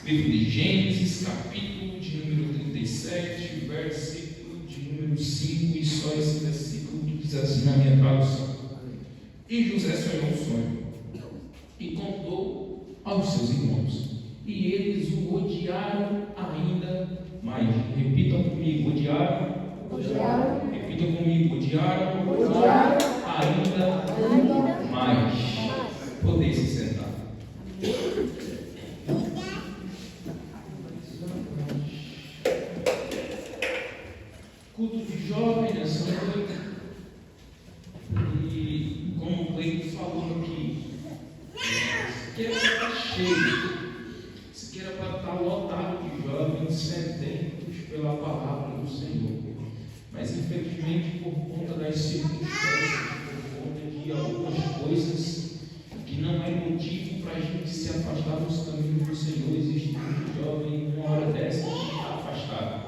Livro de Gênesis, capítulo de número 37, versículo de número 5, e só esse versículo que diz assim na minha tradução. E José sonhou um sonho e contou aos seus irmãos, e eles o odiaram ainda mais. Repitam comigo: odiaram. Repitam comigo: odiaram ainda mais. Podem se sentar. Culto de jovem nessa noite. E como o Cleito falou aqui, se quer para estar cheio, se quer para estar lotado de jovens sedentos pela palavra do Senhor. Mas infelizmente, por conta das circunstâncias, por conta de algumas coisas que não é motivo para a gente se afastar dos caminhos do Senhor, existe um jovem uma hora dessa que está afastado,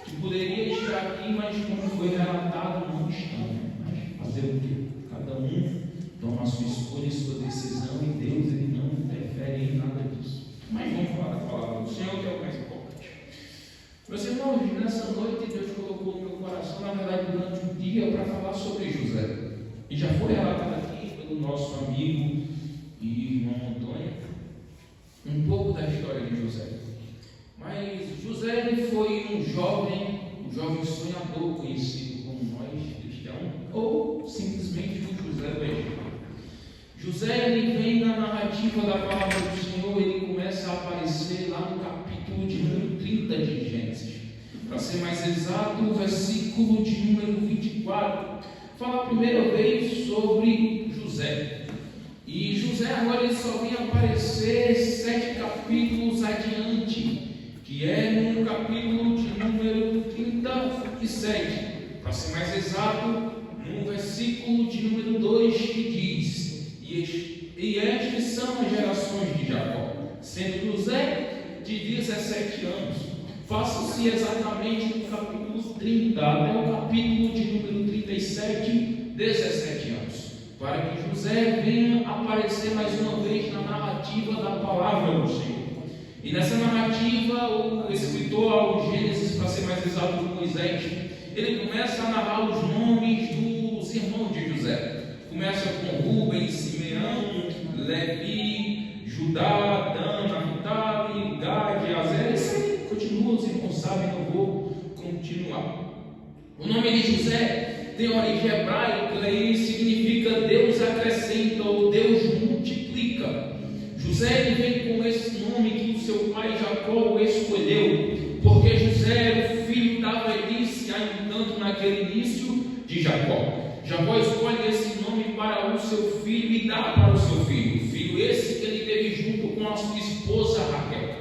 que poderia estar aqui, mas como foi relatado, não está. Mas fazer o quê? Cada um toma a sua escolha, sua decisão, e Deus ele não interfere em nada disso. Mas vamos falar da palavra do Senhor, que é o mais importante. Meus irmãos, nessa noite Deus colocou no meu coração, na verdade durante um dia, para falar sobre José. E já foi relatado aqui pelo nosso amigo e irmão Antônio um pouco da história de José. Mas José ele foi um jovem sonhador, conhecido como nós cristãos, ou simplesmente o José do Egito. José ele vem na narrativa da palavra do Senhor, ele começa a aparecer lá no capítulo de número 30 de Gênesis. Para ser mais exato, o versículo de número 24 fala a primeira vez sobre José. E José agora ele só vem aparecer 7 capítulos adiante, que é no capítulo de número 37, para ser mais exato, no versículo de número 2, que diz: e estas são as gerações de Jacó, sendo José de 17 anos. Faça-se exatamente no capítulo 30 até o capítulo de número 37, 17 anos, para que José venha aparecer mais uma vez na narrativa da palavra do Senhor. E nessa narrativa, o escritor ao Gênesis, para ser mais exato, Moisés, ele começa a narrar os nomes dos irmãos de José. Começa com Rubem, Simeão, Levi, Judá, Dan, Naphtali, Gad, Azer. Isso aí continua, os irmãos sabem, eu vou continuar. O nome de José tem origem hebraica e significa Deus acrescenta ou Deus multiplica. José ele vem com esse nome que o seu pai Jacó o escolheu, porque José era o filho da velhice, ainda tanto naquele início de Jacó. Jacó escolhe esse nome para o seu filho e dá para o seu filho. Filho esse que ele teve junto com a sua esposa Raquel.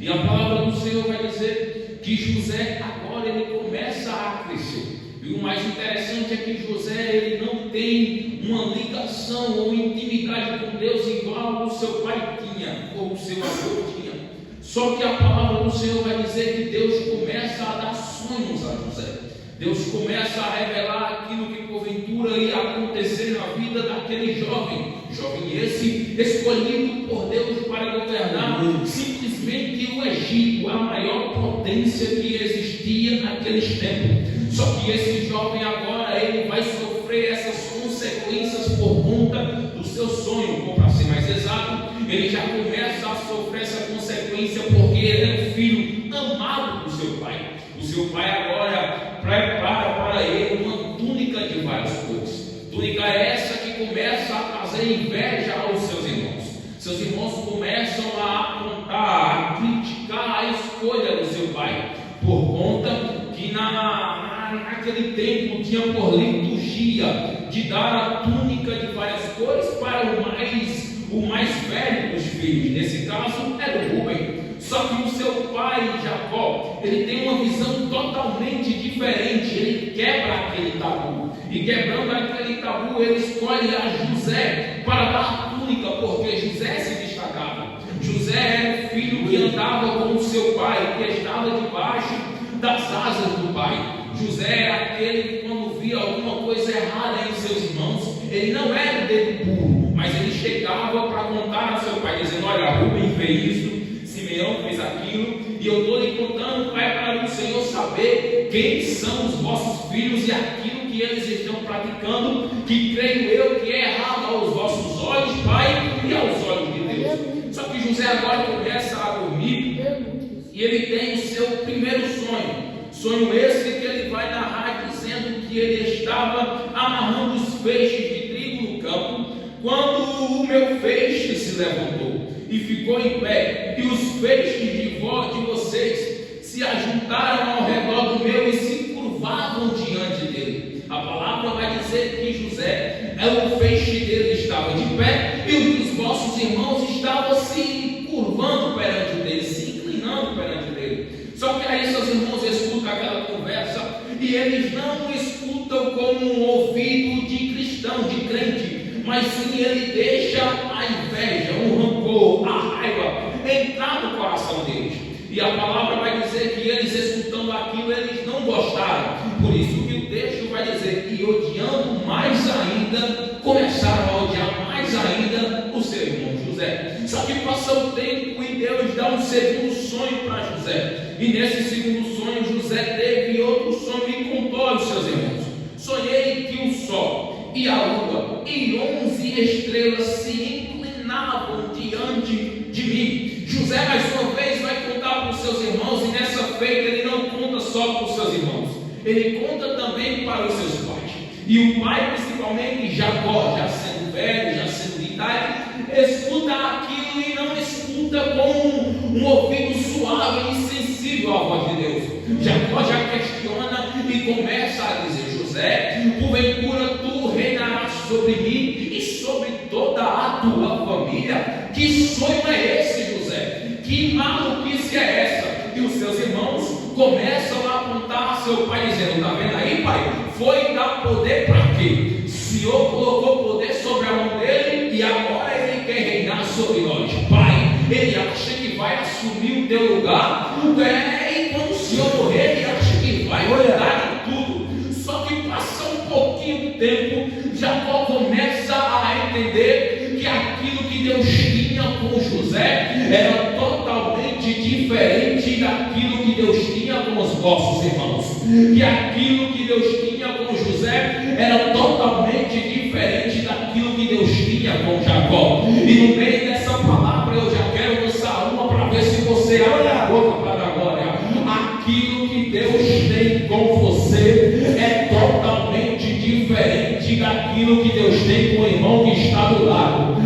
E a palavra do Senhor vai dizer que José agora ele começa a crescer. E o mais interessante é que José ele não tem uma ligação ou intimidade com Deus igual o seu pai tinha, ou o seu avô tinha. Só que a palavra do Senhor vai dizer que Deus começa a dar sonhos a José. Deus começa a revelar aquilo que porventura ia acontecer na vida daquele jovem esse escolhido por Deus para governar simplesmente o Egito, a maior potência que existia naqueles tempos. Só que esse jovem agora ele vai sofrer essas consequências por conta do seu sonho, ou para ser mais exato, ele já começa a sofrer essa consequência porque ele é um filho amado do seu pai. O seu pai agora prepara para ele uma túnica de várias cores. Túnica essa que começa a trazer inveja aos seus irmãos. Seus irmãos começam a apontar, a criticar a escolha do seu pai, por conta que naquele tempo tinha por liturgia de dar a túnica de várias cores para o mais velho dos filhos. Nesse caso era o Rubem. Só que o seu pai Jacó, ele tem uma visão totalmente diferente. Ele quebra aquele tabu, e quebrando aquele tabu ele escolhe a José para dar túnica, porque José se destacava. José era o filho que andava com o seu pai, que estava debaixo das asas do pai. José era aquele que quando via alguma coisa errada em seus irmãos, ele não era dedo puro, mas ele chegava para contar ao seu pai, dizendo: olha, Rubem fez isso, Simeão fez aquilo. aquilo, e eu estou lhe contando, Pai, para o Senhor saber quem são os vossos filhos e aquilo que eles estão praticando, que creio eu que é errado aos vossos olhos, Pai, e aos olhos de Deus. Só que José agora começa a dormir, e ele tem o seu primeiro sonho esse que ele vai narrar dizendo que ele estava amarrando os feixes de trigo no campo, quando o meu feixe se levantou e ficou em pé, e os feixes de vocês se ajuntaram ao redor do meu e se curvavam diante dele. A palavra vai dizer que José, o feixe dele estava de pé, e os vossos irmãos estavam se curvando perante dele, se inclinando perante dele. Só que aí seus irmãos escutam aquela conversa, e eles não escutam com um ouvido de cristão, de crente, mas sim ele deixa a inveja, o rancor, a raiva entrar no coração deles. E a palavra vai dizer que eles escutando aquilo, eles não gostaram. Por isso que o texto vai dizer que odiando mais ainda, começaram a odiar mais ainda o seu irmão José. Só que passa o tempo e Deus dá um segundo sonho para José. E nesse segundo sonho, José teve outro sonho e contou aos seus irmãos: sonhei que o sol e a lua e 11 estrelas se inclinavam diante de mim. José mais uma vez vai contar para os seus irmãos, e nessa feita ele não conta só para os seus irmãos, ele conta também para os seus pais. E o pai, principalmente Jacó, já sendo velho, já sendo de idade, escuta aquilo e não escuta com um ouvido suave e sensível à voz de Deus. Jacó já questiona e começa a dizer: José, porventura tu reinarás sobre mim e sobre toda a tua família? Que sonho é esse, José? Que maluquice é essa? E os seus irmãos começam a apontar a seu pai, dizendo: está vendo aí, pai? Foi dar poder para quê? O Senhor colocou poder sobre a mão dele e agora ele quer reinar sobre nós. Pai, ele acha que vai assumir o teu lugar, e quando o Senhor morrer, ele acha que vai cuidar de tudo. Só que passa um pouquinho de tempo, Jacó começa a entender que aquilo que Deus tinha com José era totalmente diferente daquilo que Deus tinha com os vossos irmãos. Que aquilo que Deus tinha com José era totalmente diferente daquilo que Deus tinha com Jacó. E no meio dessa palavra eu já quero lançar uma para ver se você abre a boca para a glória. Aquilo que Deus tem com você é totalmente diferente daquilo que Deus tem com o irmão que está do lado.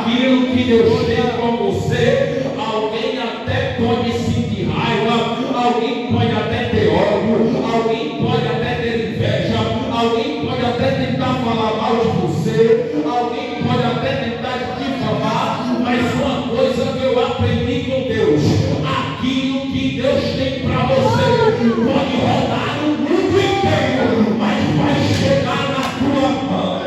Aquilo que Deus tem com você, alguém até pode sentir raiva, alguém pode até ter ódio, alguém pode até ter inveja, alguém pode até tentar falar mal de você, alguém pode até tentar te difamar, mas uma coisa que eu aprendi com Deus: aquilo que Deus tem para você pode rodar o mundo inteiro, mas vai chegar na tua mão.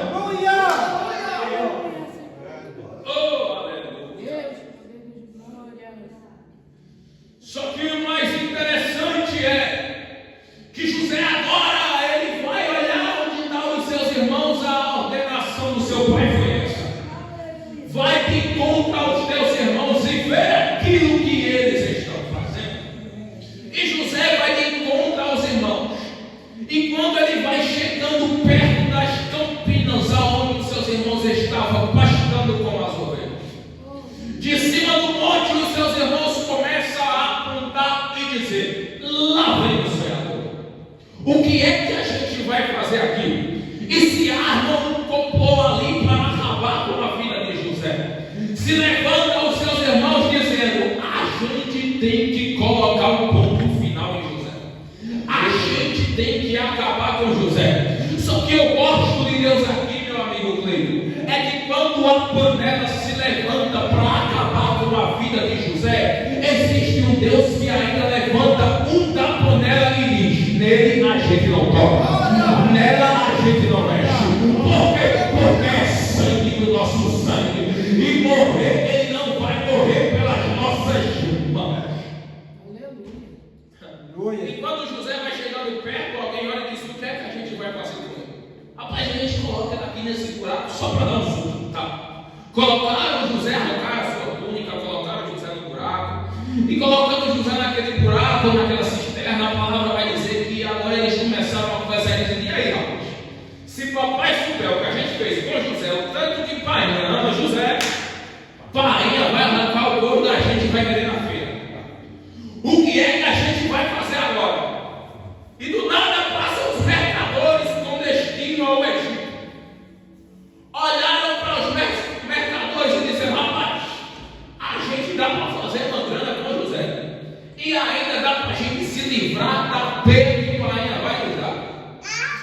Só que o mais interessante é que José agora ele vai olhar onde estão os seus irmãos. A ordenação do seu pai foi essa: vai de encontro aos teus irmãos e ver aquilo que eles estão fazendo. E José vai de encontro aos irmãos, e quando ele vai chegando perto das campinas aonde os seus irmãos estavam pastando com as ovelhas, de cima do monte os seus irmãos começam a apontar e dizer: lá vem o sonhador. O que é que a gente vai fazer aqui? E se armam um complô ali para acabar com a vida de José. Se levantam os seus irmãos dizendo: a gente tem que colocar um ponto final em José, a gente tem que acabar com José. Só que eu gosto de Deus aqui, meu amigo Cleito, é que quando a panela se levanta para acabar com a vida de José, existe um Deus que ainda levanta um da panela e diz: nele a gente não toca, nela a gente não mexe. Por quê? Porque é sangue do nosso sangue, e morrer, ele não vai morrer pelas nossas mãos. E quando José vai chegando perto, alguém olha e diz: o que é que a gente vai fazer com ele? Rapaz, a gente coloca ele aqui nesse buraco só para dar um susto, tá? Colocaram José, arrancaram a sua túnica, colocaram José no buraco, E colocando José naquele buraco, naquela cisterna, a palavra vai dizer que agora eles começaram a conversar e dizer: e aí, rapaz, se papai souber o que a gente fez com José, o tanto que pai ama José, painha vai arrancar o couro da gente e vai vender na feira. O que é que a gente vai fazer agora? E do nada passam os mercadores com destino ao Egito. Olharam para os mercadores e disseram: rapaz, a gente dá para fazer uma grana com José. E ainda dá para a gente se livrar da pena que painha vai nos dar.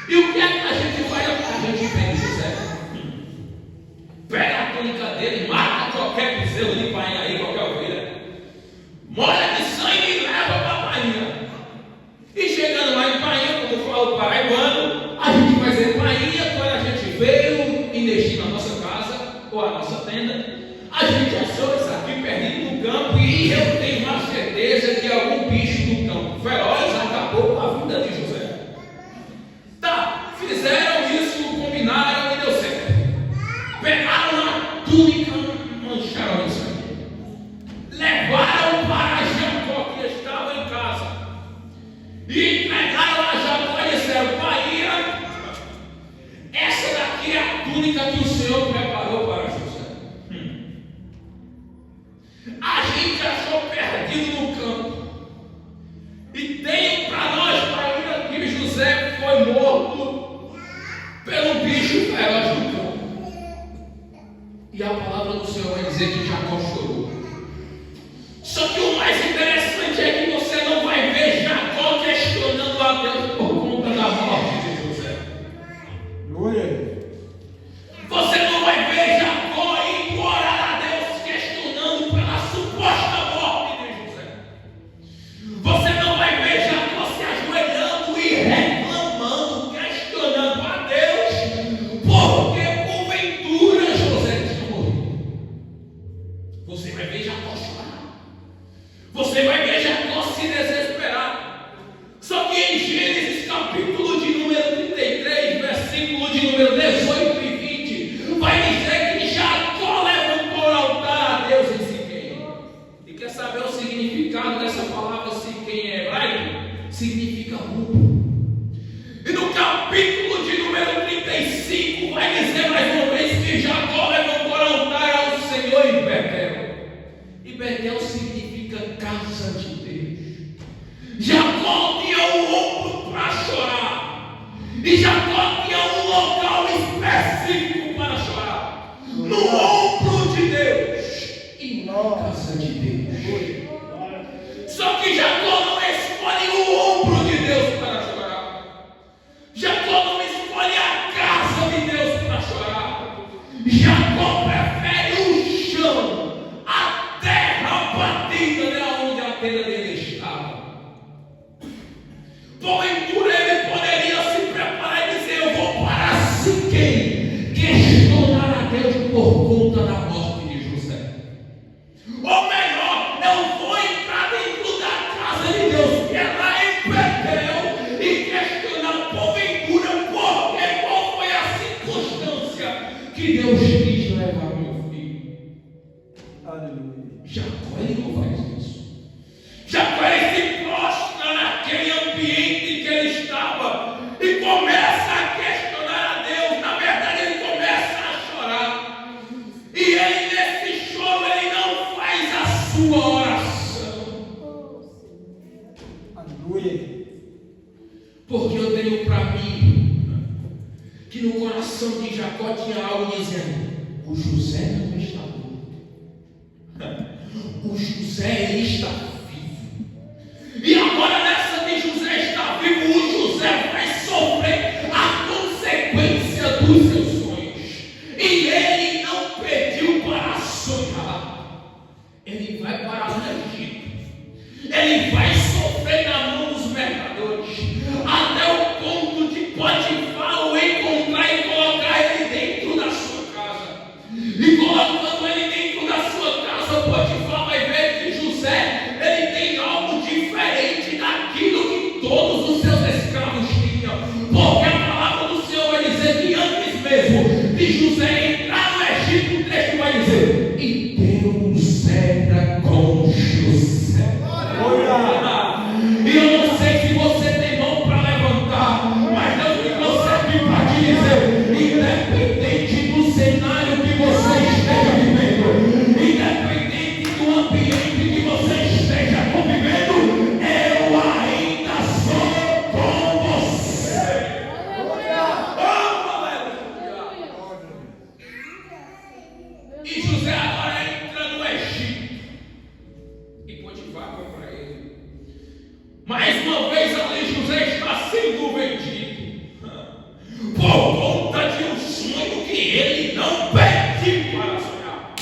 E o que é que a gente faz? A gente vende José. Pega a túnica dele, mata qualquer bezerro de painha aí, qualquer ovelha, molha de sangue e leva para a painha. E chegando lá em Painha, como fala o paraibano, a gente vai dizer: Painha, quando a gente veio investir na nossa casa ou a nossa tenda, a gente achou isso aqui perdido no campo e eu tenho uma certeza que algum bicho do campo feroz acabou com a vida de José. Tá, fizeram isso, combinaram e deu certo. Pegaram a túnica, mancharam isso aqui, levaram para Jacó, que estava em casa, e entregaram a Jacó e disseram: Painha, essa daqui é a túnica que o Senhor preparou para José. A gente achou perdido no campo e tem para nós, Painha, que José foi morto pelo bicho feroz do campo. E a palavra do Senhor vai dizer que Jacó chorou. Só que o mais interessante é que você não vai ver Jacó questionando a Deus por conta da morte de José. Você não vai ver Jacó indo orar a Deus questionando pela suposta morte de José. Você não vai ver Jacó se ajoelhando e reclamando, questionando a Deus porque porventura José tinha morrido. Você vai ver Jacó chorar. Você vai ver Jacó se desesperar. Só que em Gênesis capítulo de número 33, versículo de número 18 e 20, vai dizer que Jacó levantou o altar a Deus em Siquém. E quer saber o significado dessa palavra Siquém em hebraico? Significa rubro. E no capítulo de número 35 vai dizer mais uma vez que Jacó levantou o altar ao Senhor em Betel. E Betel significa casa de Deus. Jacó tinha um ombro para chorar. E Jacó tinha um local específico para chorar. No ombro de Deus e na casa de Deus. Só que Jacó não escolhe o ombro de Deus para chorar. Jacó não escolhe a casa de Deus para chorar. Jacó prefere o chão, a terra batida de onde a tenda dele estava. Porventura ele poderia se preparar e dizer: eu vou para Siquém questionar a Deus por conta da morte de José. Ou melhor, eu vou entrar dentro da casa de Deus, que é lá em Betel, e questionar porventura porque qual foi a circunstância que Deus quis levar meu filho. Aleluia. Jacó ele não faz isso. Jacó ele se prostra naquele ambiente que ele estava e começa a questionar a Deus. Na verdade ele começa a chorar. E ele nesse choro ele não faz a sua oração. Aleluia. Porque eu tenho para mim que no coração de Jacó tinha algo dizendo: o José não está morto. O José ele está vivo. E agora nessa de José está vivo, o José vai sofrer a consequência dos seus sonhos. E ele não pediu para sonhar. Ele vai para o Egito. Ele vai sofrer na mão dos mercadores, até o ponto de Potifar o encontrar e colocar ele dentro da sua casa. E colocando ele dentro da sua casa, Potifar vai ver que José ele tem algo diferente daquilo que todos os seus escravos tinham. Porque a palavra do Senhor vai dizer que antes mesmo de José entrar no Egito, o texto vai dizer: e Deus era com José. Potifar contra ele. Mais uma vez ali José está sendo vendido por conta de um sonho que ele não pediu para sonhar.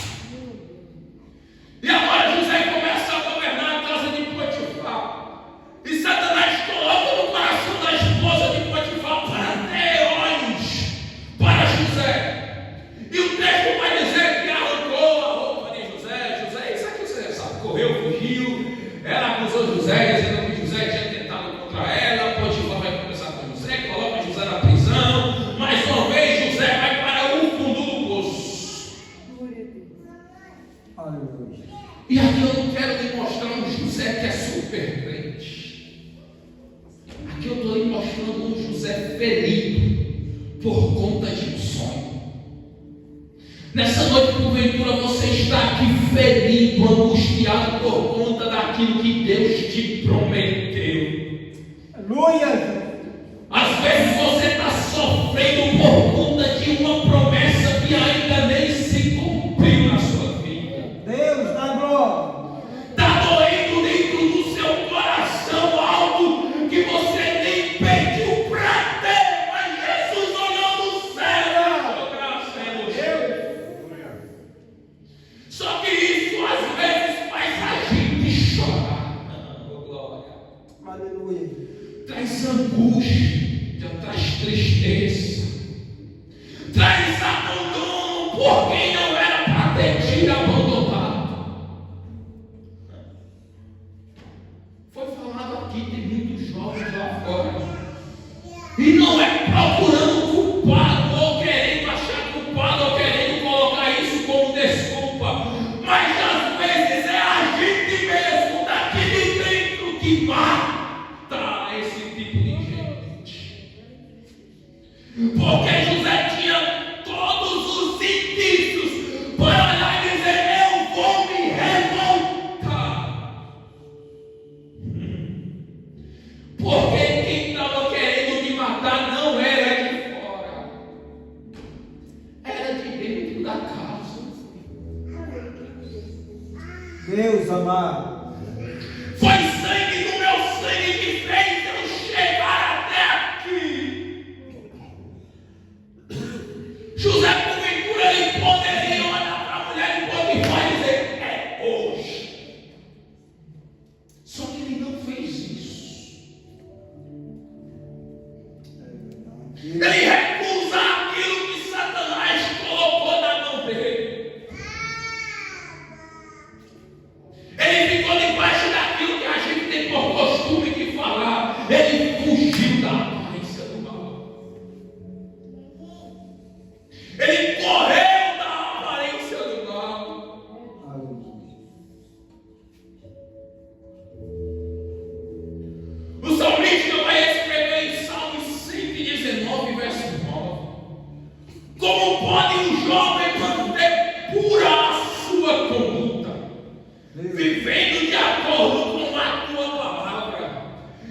E agora José começa a governar a casa de Potifar. E Satanás coloca no coração da esposa de Potifar para ter olhos para José. E o texto vai dizer que arrancou a roupa de José. José, isso aqui você sabe, correu, fugiu. Ela acusou José, dizendo que José tinha tentado contra ela. Potifar vai conversar com José, coloca José na prisão. Mais uma vez José vai para o fundo do poço. E aqui eu não quero lhe mostrar um José que é super crente. Aqui eu estou lhe mostrando um José ferido por conta de um sonho. Nessa noite, porventura, você está aqui ferido, angustiado por conta daquilo que Deus te prometeu. Aleluia! Às vezes você está sofrendo por conta de uma promessa que ainda nem se cumpriu na sua vida. Deus da glória! Está doendo dentro do seu coração algo que você nem pediu para ter, mas Jesus olhou no céu e graça é Deus. Só que isso às vezes faz a gente chorar. Oh, glória. Aleluia! Traz angústia, traz tristeza, traz abandono por quem não era para ter tido abandonado. Foi falado aqui, tem muitos jovens lá fora, e não é procurando culpado, ou querendo achar culpado, ou querendo colocar isso como desculpa, mas às vezes é a gente mesmo daqui de dentro que mata esse tipo de gente. Porque José tinha todos os indícios para olhar e dizer: eu vou me revoltar. Porque quem estava querendo me matar não era de fora, era de dentro da casa. Deus amado! Foi sangue do meu sangue que fez eu chegar até aqui. José, porventura, ele poderia olhar para a mulher de Potifar e dizer: é hoje. Só que ele não fez isso. Ele recusa aquilo que Satanás colocou na mão dele. Ele ficou debaixo daquilo que a gente tem por costume de falar. Ele fugiu da aparência do mal. Ele correu da aparência do mal. O salmista vai escrever em Salmo 119, verso 9: como pode um jovem manter pura a sua conduta, vivendo de acordo com a tua palavra?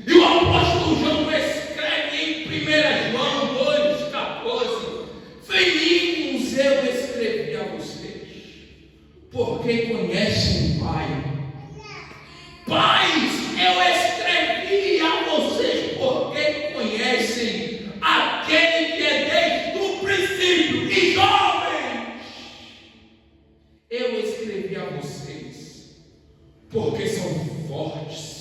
E o apóstolo João escreve em 1 João 2,14: filhinhos, eu escrevi a vocês, porque conhecem o Pai. Pais, eu escrevi a vocês, porque conhecem aquele que é desde o princípio. E jovens, eu escrevi a vocês, porque são fortes,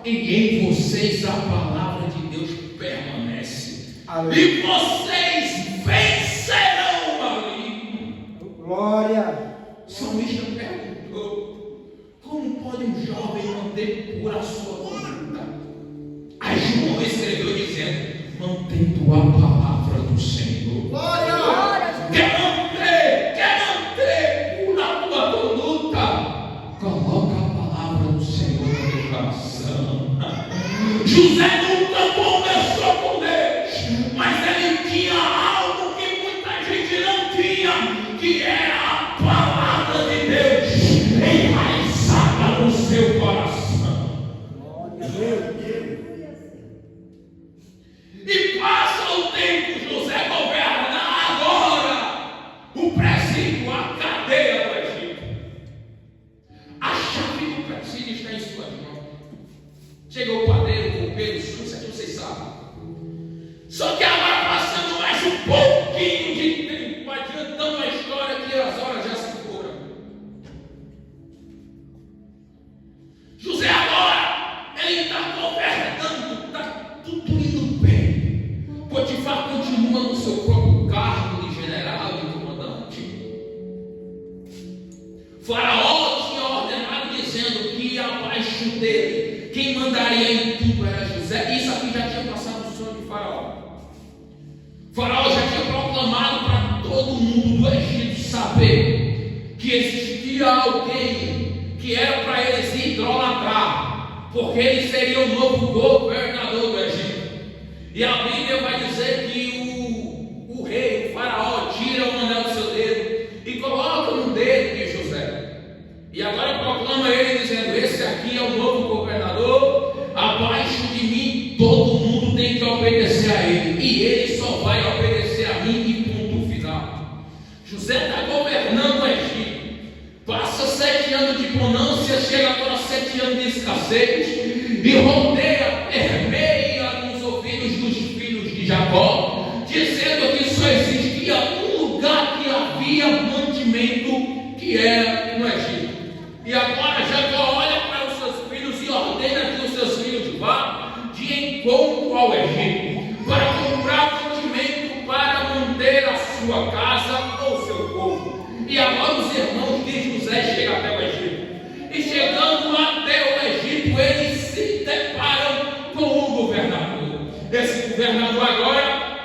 e em vocês a palavra de Deus permanece. Aleluia. E vocês vencerão o maligno. Glória! O salmista perguntou: como pode um jovem manter pura a sua conduta? Aí João escreveu dizendo: mantendo a palavra do Senhor. Glória! Quer manter pura a tua conduta? Coloca a palavra do Senhor no teu coração. José nunca conversou com Deus, mas ele tinha algo que muita gente não tinha, que era a palavra de Deus enraizada no seu coração. Glória a Deus! E passa o tempo, José governa agora o presídio, a cadeia do Egito. A chave do presídio está Chega o padeiro, o copeiro, isso aqui vocês sabem. Só que agora passando mais um pouquinho de tempo, adiantando a história que as horas já se foram. José agora, ele está governando, está tudo indo bem. Potifar continua no seu próprio cargo de general e comandante. Faraó tinha ordenado dizendo que abaixo dele, quem mandaria em tudo era José. Isso aqui já tinha passado o sonho de Faraó. Faraó já tinha proclamado para todo mundo do Egito saber que existia alguém que era para eles idolatrar, porque ele seria o novo governador do Egito. E a Bíblia vai dizer que o rei, o Faraó, tira o anel do seu dedo e coloca no dedo de José. E agora proclama ele dizendo: esse aqui é o novo governador, abaixo de mim todo mundo tem que obedecer a ele, e ele só vai obedecer a mim, e ponto final. José está governando o Egito, passa 7 anos de bonança, chega agora 7 anos de escassez, e rodeia, permeia nos ouvidos dos filhos de Jacó, dizendo que só existia um lugar que havia mantimento, que era no Egito. E agora Jacó olha para os seus filhos e ordena que os seus filhos vá de encontro ao Egito, para comprar mantimento para manter a sua casa ou seu povo. E agora os irmãos de José chegam até o Egito. E chegando até o Egito, eles se deparam com o governador. Esse governador agora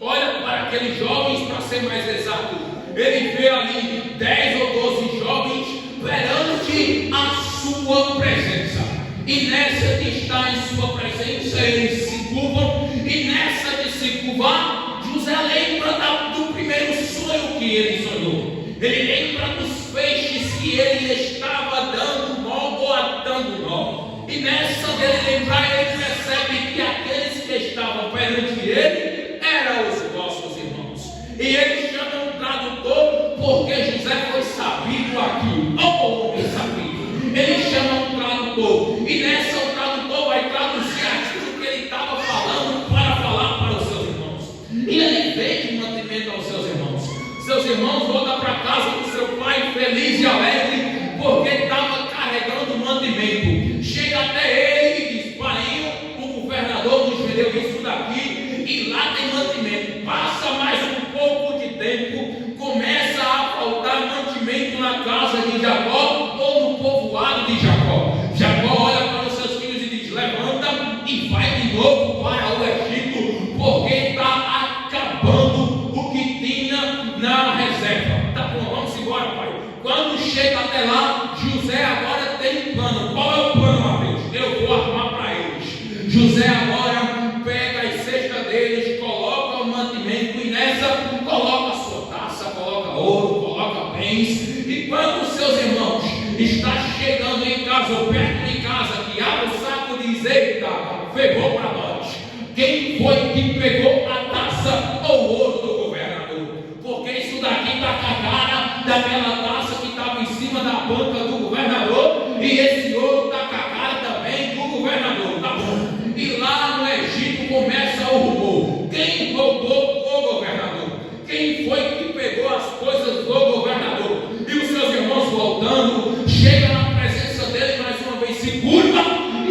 olha para aqueles jovens, para ser mais exato, ele vê ali 10 ou 12 jovens perante a sua presença. E nessa de estar em sua presença, eles se curvam. E nessa de se curvar, José lembra do primeiro sonho que ele sonhou. Ele lembra dos peixes que ele estava dando nó ou atando nó. E nessa dele lembrar, ele percebe que aqueles que estavam perante ele eram os nossos irmãos. E ele chama um tradutor, porque José foi sabido aqui. Oh, homem sabido! Ele chama um tradutor. E nessa o tradutor vai traduzir aquilo que ele estava falando para falar para os seus irmãos. E ele vende mantimento aos seus irmãos. Seus irmãos voltam para casa do seu pai feliz e alegre, porque estava carregando mantimento. Chega até ele e diz: pai, o governador nos vendeu isso daqui, e lá tem mantimento. Passa mais um pouco de tempo, começa a faltar mantimento na casa de Jacó ou no povoado de Jacó. Jacó olha para os seus filhos e diz: levanta e vai de novo para o Egito, porque está acabando o que tinha na reserva. Tá bom, vamos embora, pai. Quando chega até lá, José agora tem um plano. Qual é o plano, Mateus? Eu vou arrumar para eles. José agora pega as cestas deles, coloca o mantimento, e nessa coloca a sua taça, coloca ouro, coloca bens. E quando os seus irmãos estão chegando em casa ou perto de casa, que abre o saco e diz: eita, pegou para nós. Quem foi que pegou a taça ou o ouro do governador? Porque isso daqui está com a cara daquela taça que estava em cima da banca do governador, e esse ouro está com a cara também do governador, tá bom? E lá no Egito começa o rumor: quem roubou o governador? Quem foi que pegou as coisas do governador? E os seus irmãos voltando, chega na presença dele mais uma vez, se curva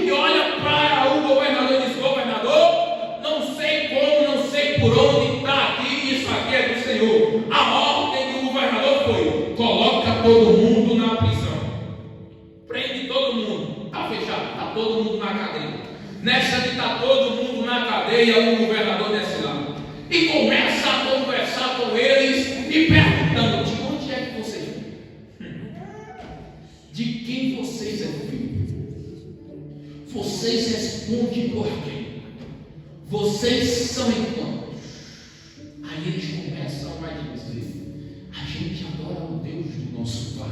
e olha para o governador e diz: governador, não sei como, não sei por onde está aqui, isso aqui é do Senhor. A ordem do governador foi: coloca todo mundo na prisão, prende todo mundo, está fechado, está todo mundo na cadeia. Nessa de estar todo mundo na cadeia, o governador desce lá e começa a conversar com eles e perguntando: de onde é que vocês vêm? De quem vocês é filho? Vocês respondem por quem? Vocês são irmãos. Aí eles começam a dizer: a gente adora o Deus do nosso pai,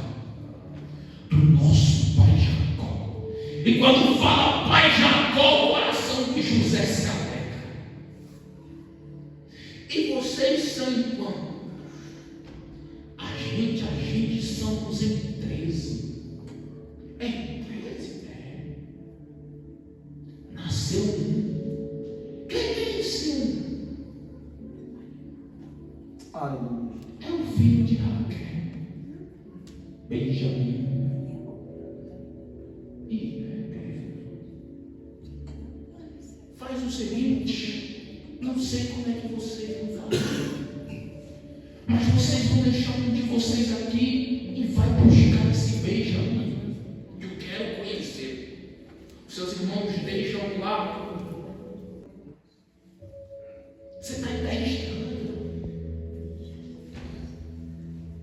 do nosso pai Jacó. E quando fala pai Jacó, o coração de José se alegra. E vocês são irmãos? A gente somos em 13. Em 13, nasceu um. Quem é esse um? Aleluia. É o filho de Raquel, Benjamim. Faz o seguinte, não sei como é que vocês vão fazer, mas vocês vão deixar um de vocês aqui e vai buscar esse Benjamim. Eu quero conhecer. Os seus irmãos deixam lá. Você está em terra estranha.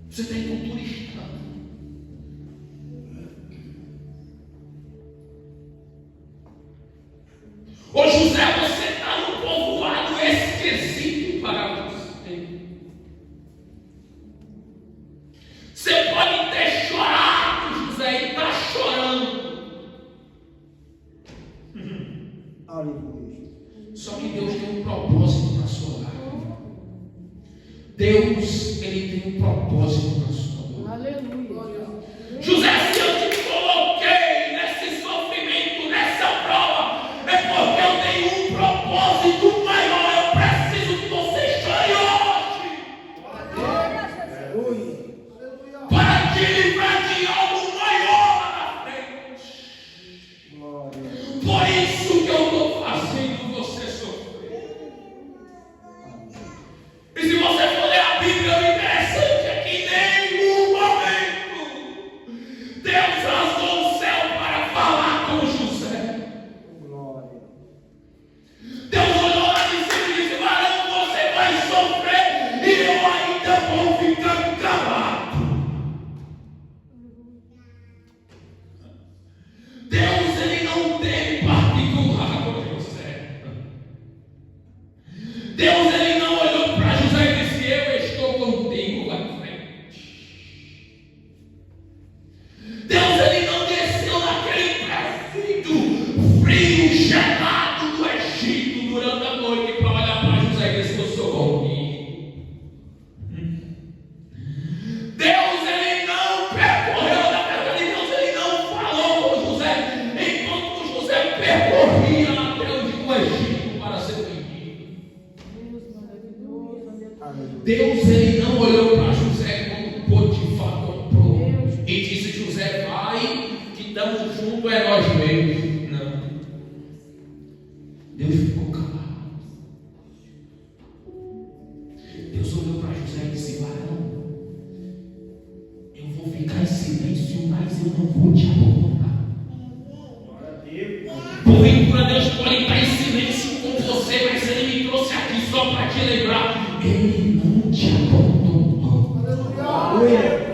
Você está em cultura estranha. Ô José, você está no povoado esquecido para você. Você pode ter chorado, José, e está chorando. Aleluia. Só que Deus tem um propósito na sua vida. Deus, Ele tem um propósito na sua vida. Aleluia. José, se eu te coloquei nesse sofrimento, nessa prova, é porque eu tenho um propósito maior. Eu preciso que você chore hoje para te livrar de algo maior lá na frente. Glória. Por isso que eu estou fazendo você sofrer. E se você for ler a Bíblia, o interessante é que em nenhum momento Deus rasgou o céu para falar com José. Glória. Deus olhou lá de cima e disse: varão, você vai sofrer e eu ainda vou ficar calado. Deus, Ele não tem particular com José. Deus, Ele não olhou para José e disse: eu estou contigo lá na frente. Deus, Ele não desceu naquele presídio frio, gelado do Egito durante a noite para olhar para José e dizer: eu sou contigo. Deus, Ele não percorreu, na verdade, Deus, Ele não falou com José enquanto José percorria até o Egito para ser vendido. Aleluia. Deus, Ele não olhou para José quando Potifar comprou e disse: José, vai, que estamos juntos, é nós mesmos. Não. Deus ficou calado. Deus olhou para José e disse: varão, eu vou ficar em silêncio, mas eu não vou te abandonar. Porventura Deus pode estar em silêncio com você, mas Ele me trouxe aqui só para te lembrar: Ele não te abandonou. Aleluia.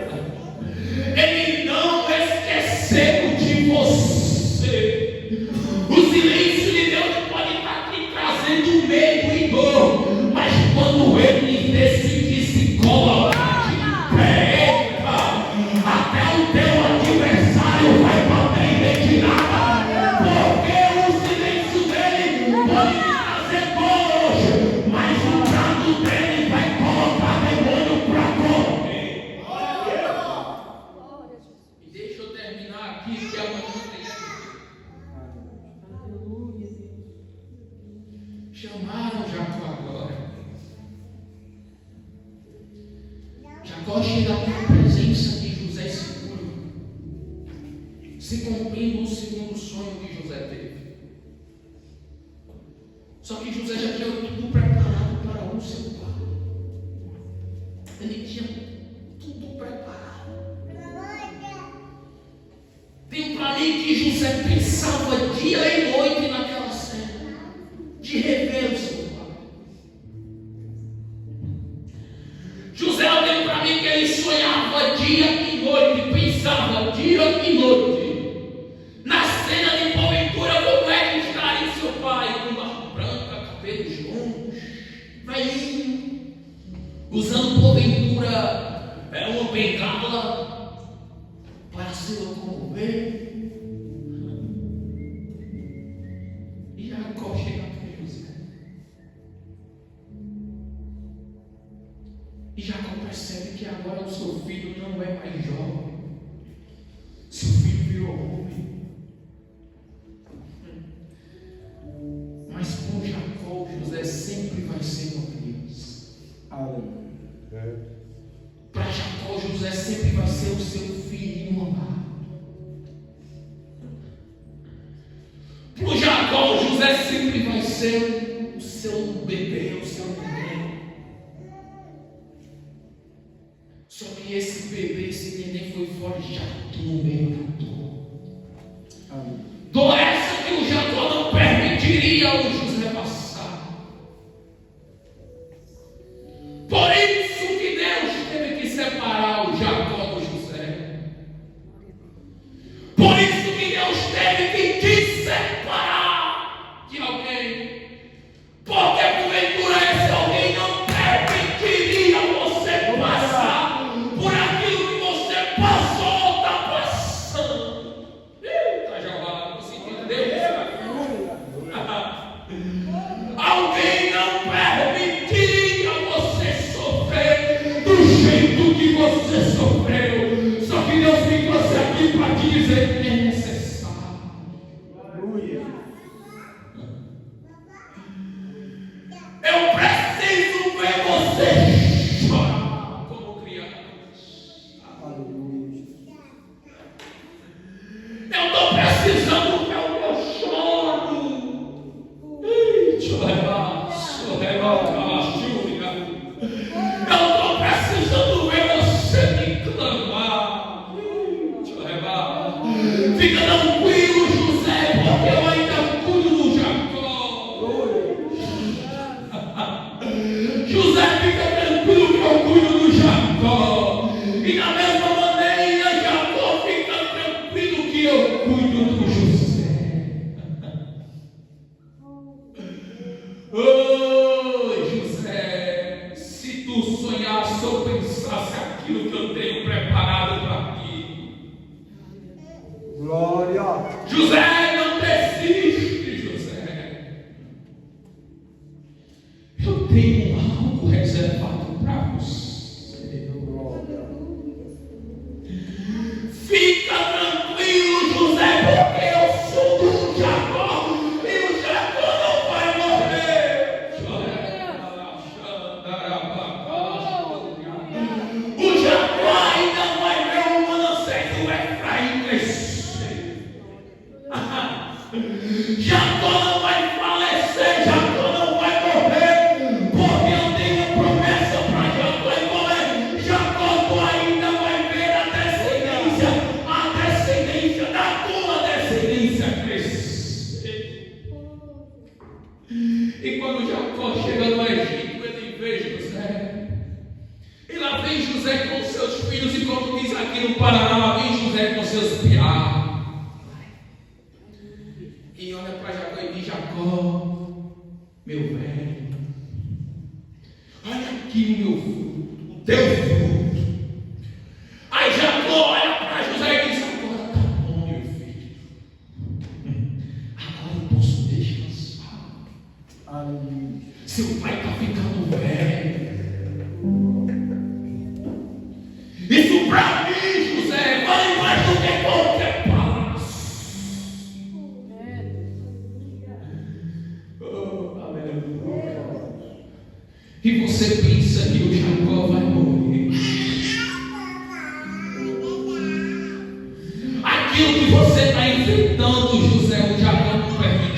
Ele não esqueceu de você. O silêncio de Deus pode estar te trazendo medo e dor, mas quando Ele decide se colocar de pé, até o teu adversário vai bater em retirada, porque o silêncio dele pode te trazer dor hoje, mas o brado dele vai colocar demônio para correr. E deixa eu terminar aqui, que amanhã tem chamaram Jacó agora. Jacó chega na presença de José seguro, se cumprindo o segundo sonho que José teve. Só que José já tinha tudo preparado para o seu pai. Ele tinha tudo preparado. Tem para mim que José pensava dia e noite naquela cena de rever o seu pai. José tem para mim que ele sonhava dia e noite, pensava dia e noite na cena de porventura como é que estaria seu pai, com barba branca, cabelos longos, velhinho, usando porventura uma bengala para se locomover. E Jacó chega até José O Jacó, o José sempre vai ser o seu bebê, o seu neném. Só que esse bebê, esse neném foi forjado no meio da dor. Dor essa que o Jacó não permitiria ao José passar. Por isso que Deus teve que separar o Jacó do José. Por isso que Deus teve que te separar de alguém. Porque porventura esse alguém não permitiria você passar por aquilo que você passou ou está passando. Eita, Jeová, você entendeu? Alguém não permitiria você sofrer do jeito que você sofreu. Só que Deus me trouxe aqui para te dizer que é necessário. Eu preciso ver você chorar como criança. Eu estou precisando ver o meu choro. Eu estou precisando ver você me clamar. Fica tranquilo, José, porque eu ainda cuido do Jacó. José, fica tranquilo que eu cuido do Jacó. E da mesma maneira, Jacó, fica tranquilo que eu cuido do José. Oh, José, se tu sonhasse ou pensasse aquilo que eu tenho preparado para ti. Glória. José, não desiste, José. Eu tenho algo reservado para você. Glória. Fica tranquilo, José, porque eu sou do Jacó e o Jacó não vai morrer. O Jacó ainda vai ver o manancial do Efraim crescer. Jacó não vai falecer, Jacó não vai morrer, porque eu tenho promessa para Jacó. E como é? Jacó, tu ainda vai ver a descendência da tua descendência crescer. E quando Jacó chega no Egito, ele vê José. E lá vem José com seus filhos, e como diz aqui no Paraná, lá vem José com seus piados. E olha para Jacó e diz: Jacó, meu velho, olha aqui o meu fruto, o teu fruto. Aí Jacó olha para José e diz: agora está bom, meu filho, agora eu posso descansar. Aleluia. Seu pai está ficando velho. Isso para mim, José, vale mais do que qualquer palácio. Oh, aleluia. E você pensa que o Jacó vai morrer. Aquilo que você está enfrentando, José, o Jacó não permitiria.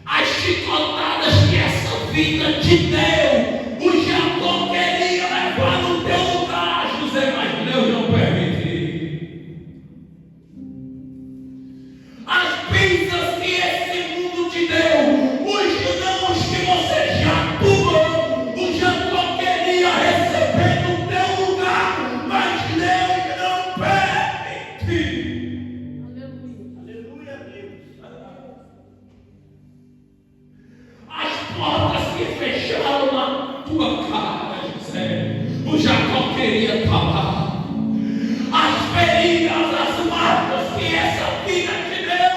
As chicotadas que essa vida te deu, o Jacó queria levar no teu lugar, José, mas Deus não permitiu. As bênçãos que esse mundo te deu, os damos que você já pulou, o Jacó queria receber no teu lugar, mas Deus não permitiu. Aleluia, Deus. As portas que fecharam na tua cara, José, o Jacó queria estar lá. As feridas, as marcas que essa vida te deu,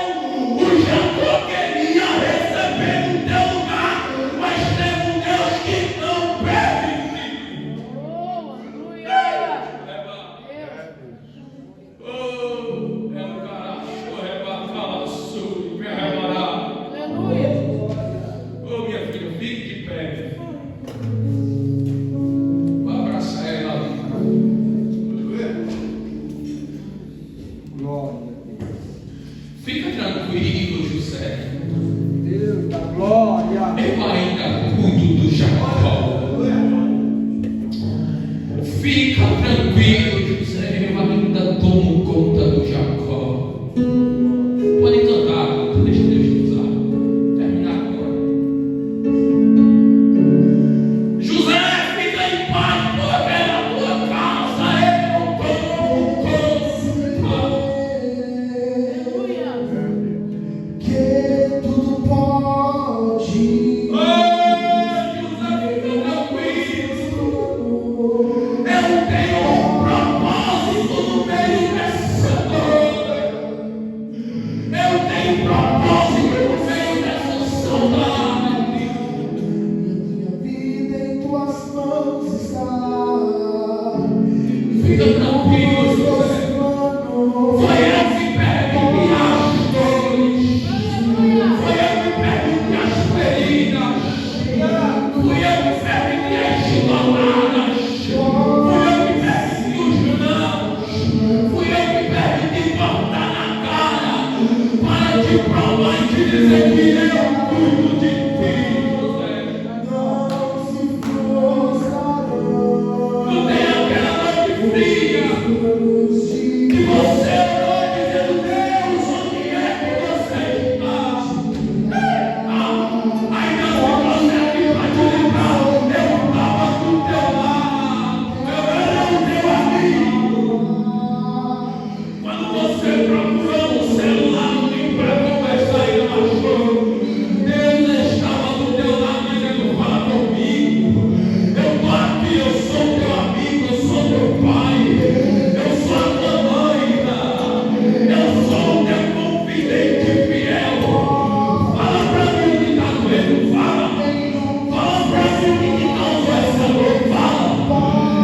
o Jacó queria receber no teu lugar, mas tem um Deus que não permitiu. Oh, é um caracho, é bacana, sul, me arrebatar. Oh, minha filha, fique de pé. Vou abraçar ela ali. tranquilo, José, eu ainda tomo conta do Jacó. Pode cantar, deixa Deus te usar. Terminar agora. José, fica em paz, porque na tua casa eu tomo conta. Que tudo pode. Fica tranquilo, José. Foi eu que perdi as dores. Foi eu que perdi as feridas. Fui eu que perdi as chibaladas. Fui eu que perdi os não. Fui eu que perdi botar na cara para te provar e te dizer que eu cuido de ti, José. Não tem aquela noite fria que você orou dizendo: Deus, onde é que você está? Ainda se trouxe aqui para te lembrar, eu estava do teu lado, eu era o teu amigo. Quando você procurou no celular para conversar e não achou, Deus estava do teu lado dizendo: fala comigo. Eu estou aqui, eu sou teu amigo, eu sou teu pai, eu sou a tua mãe, eu sou o teu confidente fiel. Fala para mim o que está doendo, fala para mim o que te causou essa dor, fala.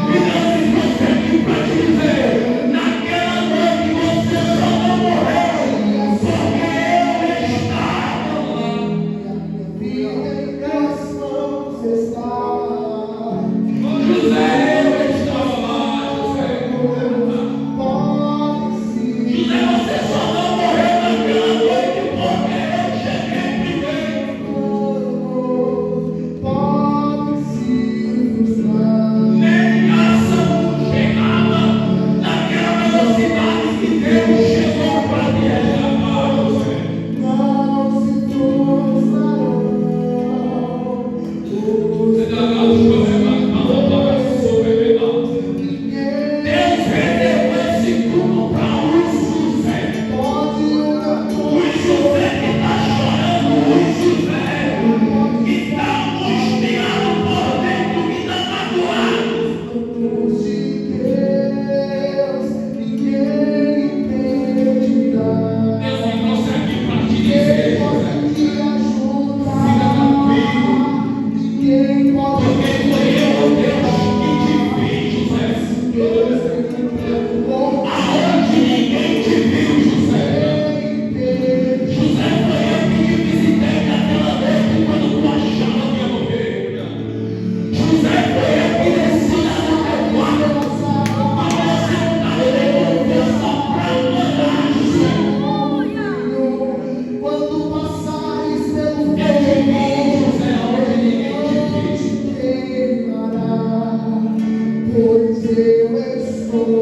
E Deus me trouxe aqui para te dizer: naquela noite você só não morreu, porque eu estava lá. José, eu estava lá, José. José, você só não morreu naquela noite porque eu cheguei primeiro. Nem a ação chegava naquela velocidade que Deus chegou para me resgatar, José. Deus rendeu esse culto para o José. O José que está chorando, o José que está angustiado por dentro, que está magoado. Deus me trouxe aqui para te dizer, José, fica tranquilo, porque foi eu, Deus, que te fiz, José. Aonde ninguém te viu, José. José, foi eu que te visitei naquela noite quando tu achava que ia morrer. José, foi eu que desci lá no teu quarto, mas você não estava nem com força para mandar, José. Quando passares pelo Eu te vi, José, aonde ninguém te viu. pois eu estou